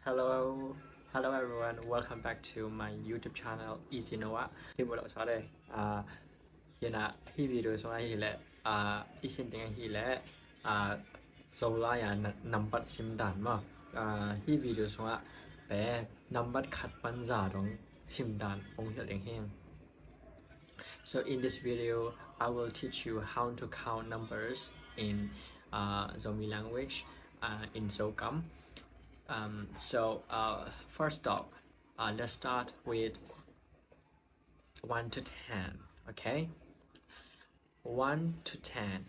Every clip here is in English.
Hello, hello everyone. Welcome back to my YouTube channel. Easy Noah. Hi bữa sau đây. Hiện tại hi video sau này là isin tiếng hi là sola ya nambat simdan mà. Hi video sau này bé nambat khát ban giả dong simdan ông hiểu tiếng Hàn. So in this video, I will teach you how to count numbers in Zomi language in Zopau. First off, let's start with 1 to 10. Okay, 1 to 10.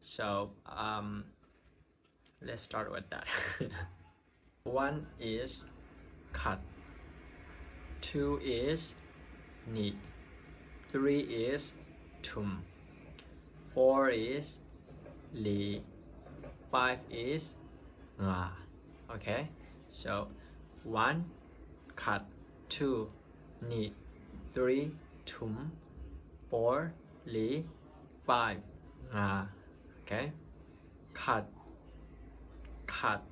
So let's start with that. 1 is cut, 2 is ni, 3 is tum, 4 is li, 5 is nga. Okay, so 1 cut, 2 ni, 3 tum, 4 li, 5 nga. Okay, cut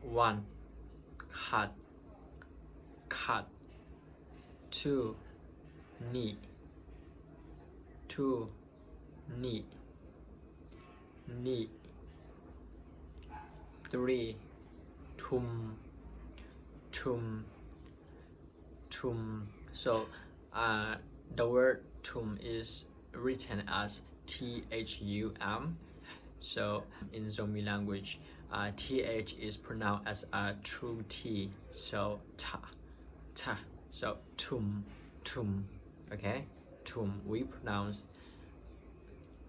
1, cut 2 ni, 2 ni, 3 tum. So the word tum is written as THUM. So in Zomi language, TH is pronounced as a true T. So ta. So tum. Okay, tum. We pronounce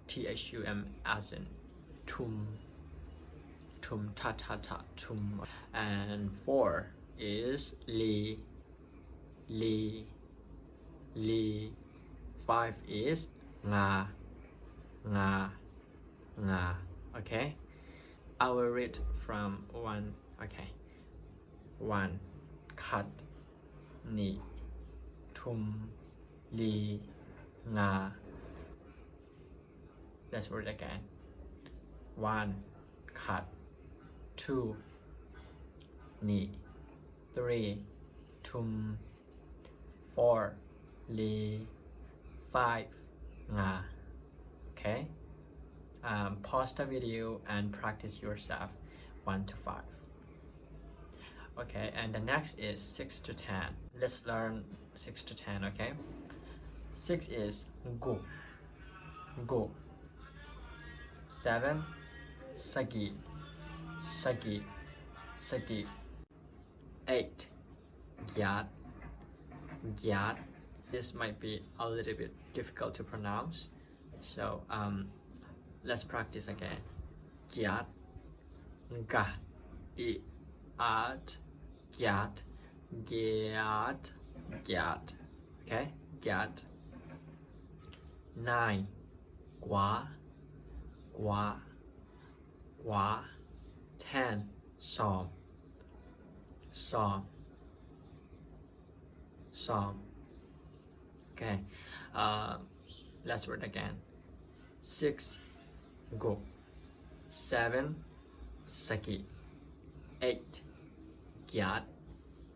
THUM as in tum. Ta tum. And 4 is li. 5 is nga. Okay, I will read from 1. Okay, 1 cut ni, tum, li, nga. Let's read again. 1 cut, 2 ni, 3 tum, 4 li, 5 nga. Okay, pause the video and practice yourself 1 to 5. Okay, and the next is 6 to 10. Let's learn 6 to 10. Okay, 6 is go. 7 sagi. 8 gyat. This might be a little bit difficult to pronounce, so let's practice again. Gyat, ga, at, gyat. Okay, gyat. 9 gua. 10 som. Okay, let's read again. 6 go. 7 saki. 8 gyat.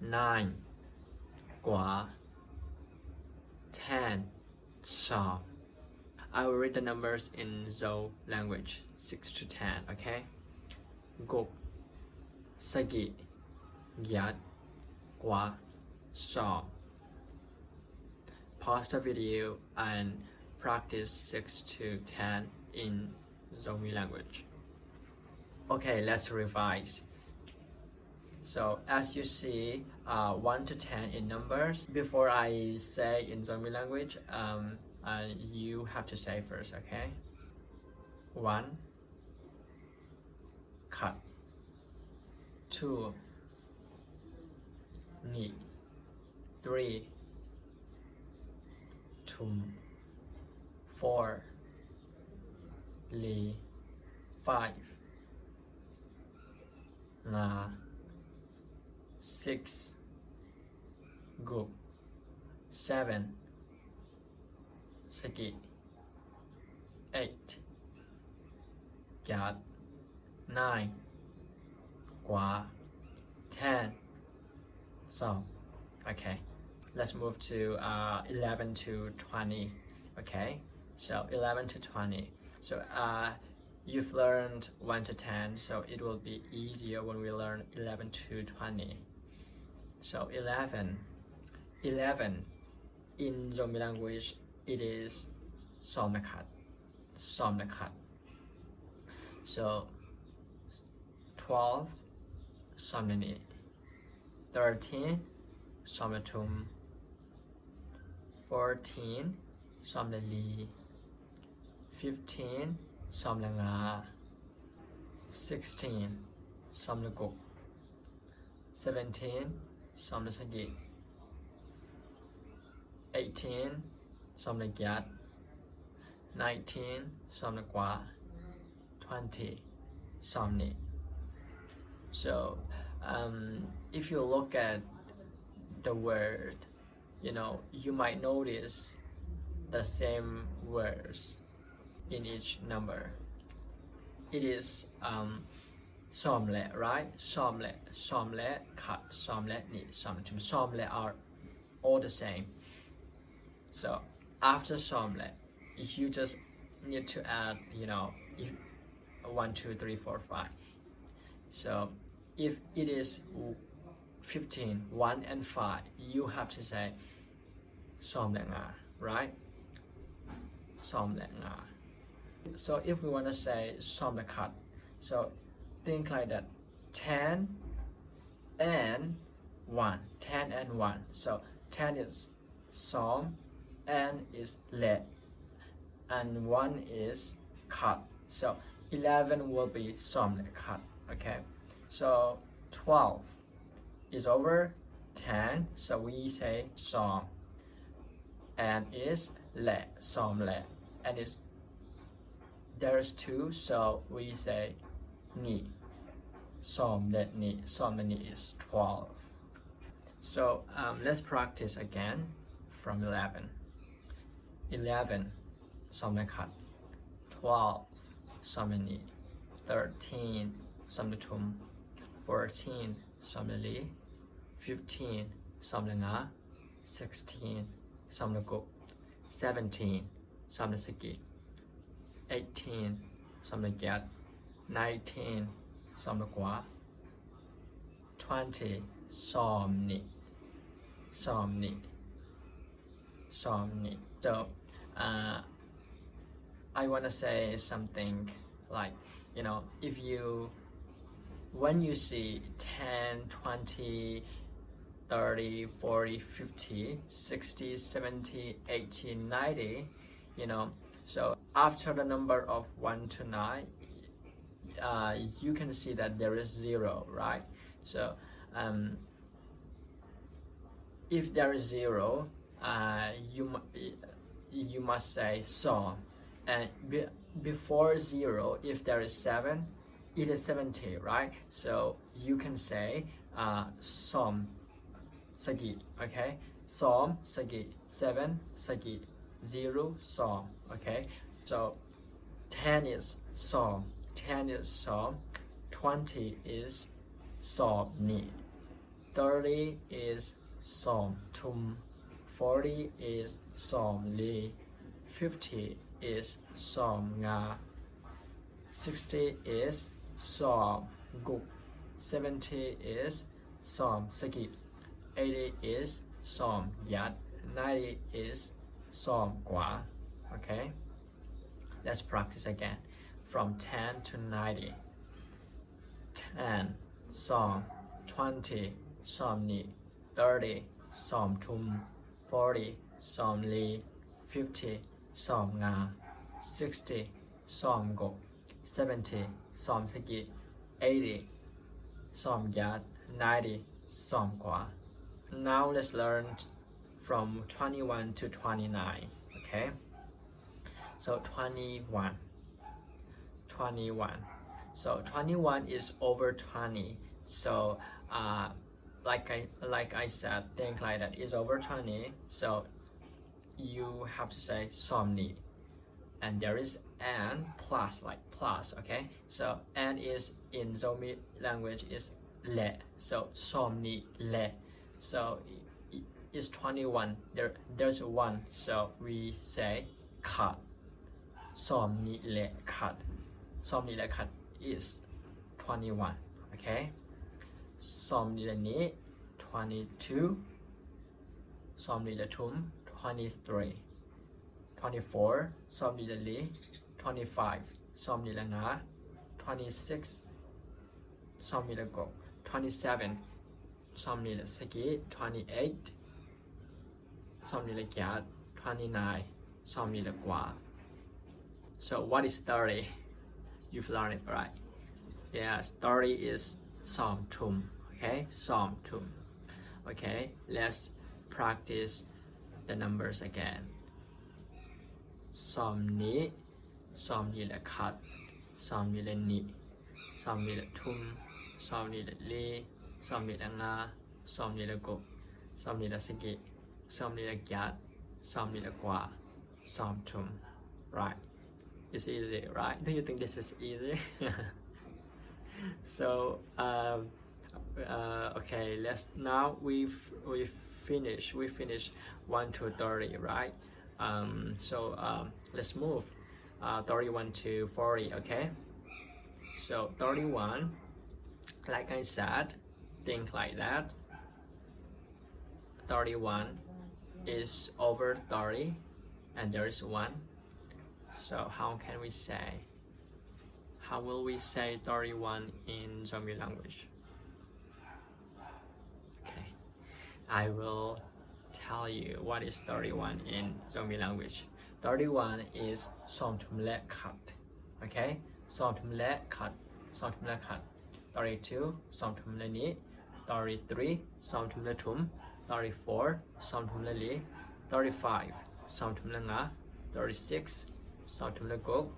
9 gua. 10 som. I will read the numbers in Zo language 6 to 10. Okay, go, sagi, gyat, gua, som. Pause the video and practice 6 to 10 in Zomi language. Okay, let's revise. So as you see, 1 to 10 in numbers. Before I say in Zomi language, you have to say first. Okay, 1 cut, 2 ni, 3 tum, 4 li, 5 nga, 6 go, 7 saki, 8 gyat, 9 gua 10 som. Okay, let's move to 11 to 20. Okay, so 11 to 20. So you've learned 1 to 10, so it will be easier when we learn 11 to 20. So 11 in Zomi language, it is somnakat. So 12 somnani, 13 somnatum, 14 somnali, 15 somlanga, 16 somnaguk, 17 somnasagi, 18 somnagyat, 19 somnagwa, 20 somni. So if you look at the word, you might notice the same words in each number. It is somle, right? Somle, kat, somle, ni, somtum. Somle are all the same. So after somle, you just need to add, 1, 2, 3, 4, 5. So if it is 15, 1 and 5, you have to say somlenga, right? Somlenga. So if we want to say somlekat, so think like that, 10 and 1, 10 and 1. So 10 is som, n is le, and 1 is kat. So 11 will be somlekat. Okay, so 12 is over 10, so we say som, and is le, som le, and there's 2, so we say ni, som le ni, is 12. So let's practice again from 11. 11 somlekat, 12 somni, 13 somnatum, 14 somnali, 15 somlanga, 16 somnaguk, 17 somnasagi, 18 somnagyat, 19 somnagwa, 20 somni. So I want to say something like, when you see 10, 20, 30, 40, 50, 60, 70, 80, 90, so after the number of 1 to 9, you can see that there is 0, right? So if there is 0, you must say som, and before 0, if there is 7, it is 70, right? So you can say som sagi, okay? Som sagi, 7 sagi, 0 som, okay? So 10 is som, 20 is som ni, 30 is som tum, 40 is som li, 50 is som nga, 60 is som guk, 70 is som sagi, 80 is som yat, 90 is som gwa. Okay, let's practice again from 10 to 90. 10 som, 20 som ni, 30 som tum, 40 som li, 50 som nga, 60 som guk, 70 som sagi, 80 som yat, 90 som gwa. Now let's learn from 21 to 29. Okay, so 21. So 21 is over 20. So like I said, think like that is over 20. So you have to say somni. and there is and plus, like plus, okay? So and is in Zomi language is le, so somni le, so it's 21. There's one, so we say cut. Somni le cut. Somni le cut is 21, okay? Somni le ni 22. Somni le tum 23. 24. Somni le li 25. Somni le nga 26. Somni le go 27. Somni le sagi 28. Somni le gyat 29. Somni le gwa. So what is 30? You've learned it, right? Yes, 30 is som tum, okay? Som tum. Okay, let's practice the numbers again. Som ni le kat, som ni le ni, som ni le tum, som ni le li, som ni le nga, som ni le go, som ni le sigi, som ni le gyat, som ni le gwa, som tum. Right? It's easy, right? Do you think this is easy? So okay, let's now we finish 1 to 30, right? Let's move 31 to 40, okay? So 31, like I said, think like that. 31 is over 30 and there is 1. So how can we say? How will we say 31 in Zomi language? Okay, I will tell you what is 31 in Zomi language. 31 is som tum le kat. Okay, som tum le kat, som tum le kat. 32 som tum le ni. 33 som tum le tum. 34 som tum le li. 35 som tum le nga. 36 som tum le gok.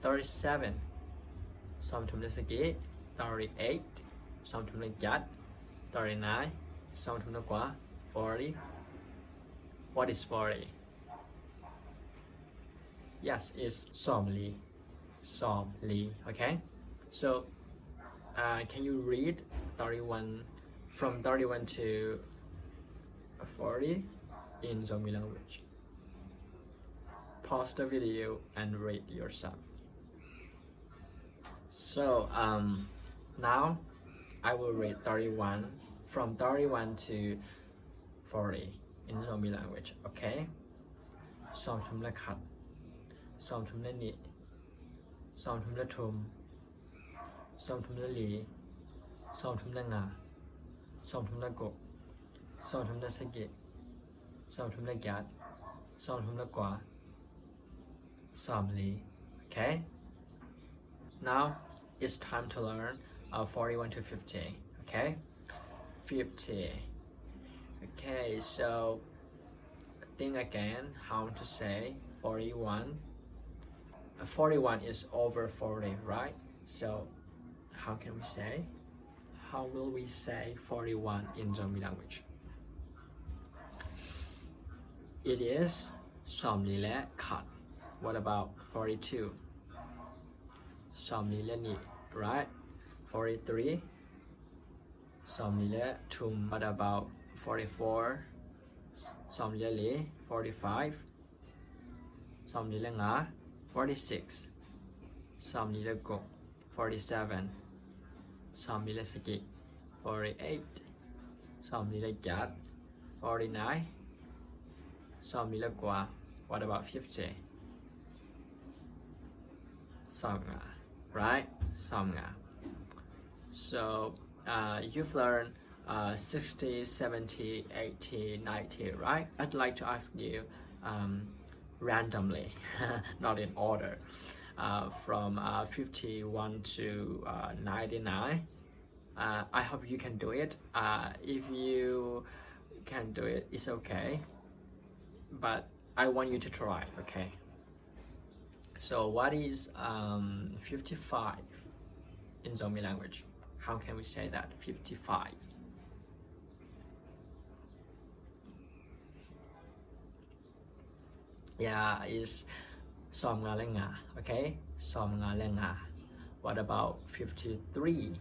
37 som tum le sagi. 38 som tum le gyat. 39 som tum le gwa. 40. What is 40? Yes, it's somli. Somli, okay? So can you read 31 from 31 to 40 in Zomi language? Pause the video and read yourself. So now I will read 31 from 31 to 40 in Zomi language, okay? Som tum le kat, som tum le ni, som tum le tum, som tum le li, som tum le nga, som tum le gok, som tum le sagi, som tum le gyat, som tum le gwa, som li, okay? Now it's time to learn 41 to 50, okay? 50. Okay, so think again how to say 41. 41 is over 40, right? So how can we say? How will we say 41 in Zomi language? It is somni le kat. What about 42? Somni le ni, right? 43 somni le tum. What about 44 somni le li. 45 somni le nga. 46 somni le go. 47 somni le sagi. 48 somni le gyat. 49 somni le gwa. What about 50? Somnga, right? Somnga. So you've learned 60, 70, 80, 90, right? I'd like to ask you randomly, not in order, from 51 to 99. I hope you can do it. If you can do it, it's okay. But I want you to try, okay? So what is 55 in Zomi language? How can we say that? 55. Yeah, it's som nga le nga. Okay, som nga le nga. What about 53?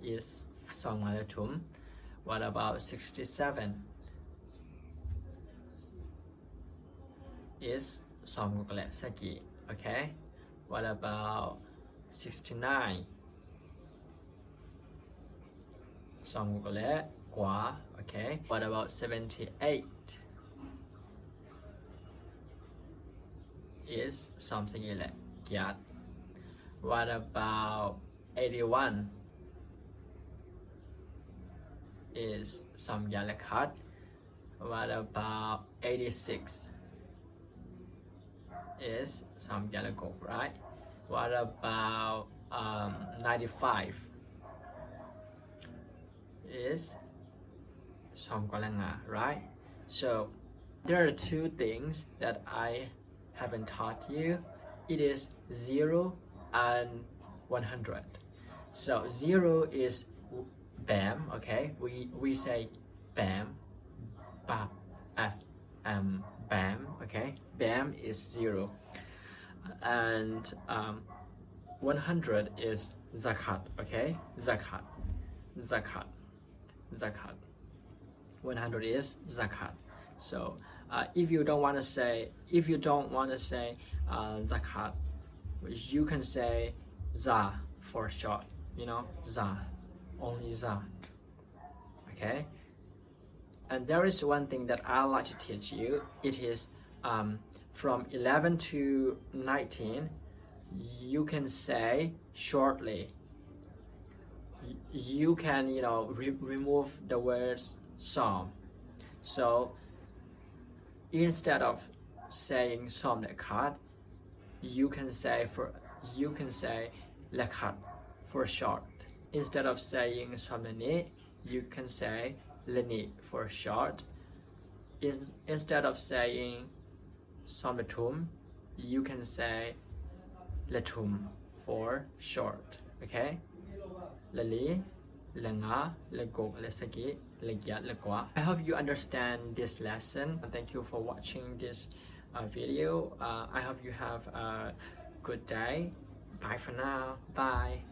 Is som nga le tum. What about 67? Is som nga le saki. Okay. What about 69? Som nga le kwa. Okay. What about 78? Is something like gyat. What about 81? Is some yalakat. What about 86? Is some yalako, right? What about 95? Is some kalanga, right? So there are two things that I haven't taught you. It is 0 and 100. So 0 is bam. Okay, we say bam, ba, bam. Okay, bam is 0, and 100 is zakat. Okay, zakat. 100 is zakat. So if you don't want to say zakat, you can say za for short. You know, za, only za. Okay. And there is one thing that I like to teach you. It is from 11 to 19. You can say shortly. You can remove the words som. So instead of saying som lekat, you can say lekat for short. Instead of saying som leni, you can say leni for short. Instead of saying som letum, you can say letum for short. Okay? Lali, lenga, lego, lesaki, legya, legwa. I hope you understand this lesson. Thank you for watching this video. I hope you have a good day. Bye for now. Bye.